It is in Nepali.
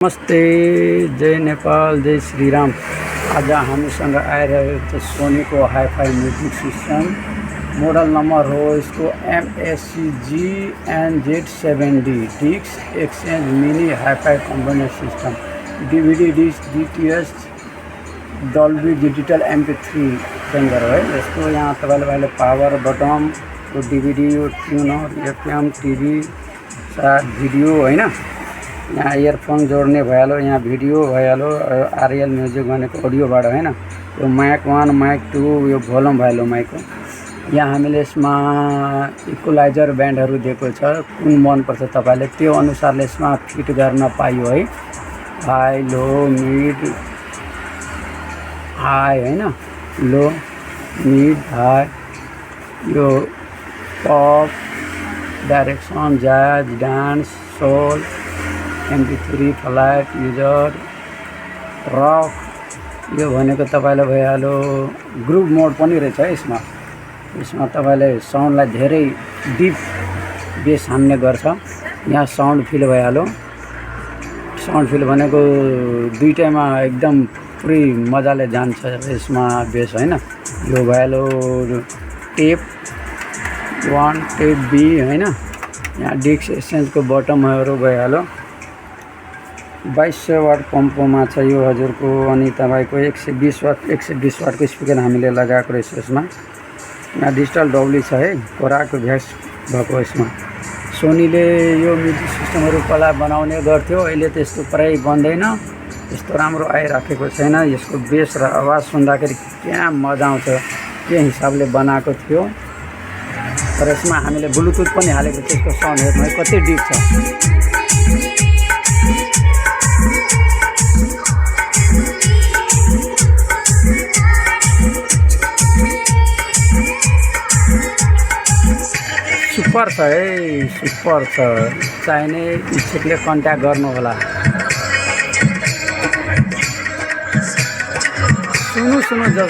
नमस्ते, जय नेपाल, जय श्री राम। आज हामीसँग आइरहेको छ सोनीको hi fi music system. Model number हो इसको MSCG NZ7D disc exchange mini hi fi component system, DVD disc, DTS, Dolby digital MP3 player है। इसको यहाँ तपाईँले power button, DVD, tuner, FM, TV, साथ भिडियो हैन। यहाँ इयरफोन जोड्ने भइहाल्यो, यहाँ भिडियो भइहाल्यो, RL म्युजिक भनेको अडियोबाट हैन। यो माइक 1 माइक 2 यो भोल्युम भइहाल्यो माइकको। यहाँ हामीले यसमा इक्वलाइजर ब्यान्डहरू दिएको छ, कुन मन पर्छ तपाईले त्यो अनुसारले यसमा फिट गर्न पाइयो है। हाई, लो, मिड, हाई हैन, लो, मिड, हाई, यो pop, direction, jazz, dance, soul, MP3, flat, user, rock, यो भनेको तपाईले भइहाल्यो। ग्रुप मोड पनि रहेछ यसमा। यसमा तपाईले साउन्डलाई धेरै डिप बेस हान्ने गर्छ। यहाँ साउन्ड फिल भइहाल्यो। साउन्ड फिल भनेको दुईटैमा एकदम पुरै मजाले जान्छ यसमा बेस हैन। यो भइहाल्यो टेप 1, टेप B हैन। यहाँ डिस्क एक्सचेन्जको बटमहरु भइहाल्यो। 2200 वाट पम्पमा छ यो हजुरको। अनि तपाईको 120 वाटको स्पिकर हामीले लगाएको रहेछ यसमा। यहाँ डिजिटल डब्ली छ है, कोराको भ्याक्स भएको यसमा। सोनीले यो म्युजिक सिस्टमहरु पहिला बनाउने गर्थ्यो, अहिले त्यस्तो प्राय बन्दैन, त्यस्तो राम्रो आइराखेको छैन। यसको बेस र आवाज सुन्दाखेरि क्या मजा आउँछ, के हिसाबले बनाएको थियो। तर यसमा हामीले ब्लुटुथ पनि हालेको छ। यसको साउन्ड हेर्नु है कति डिप छ। सुपर छ है, सुपर छ। चाहिने इच्छुकले कन्ट्याक्ट गर्नु होला। सुन्नु जब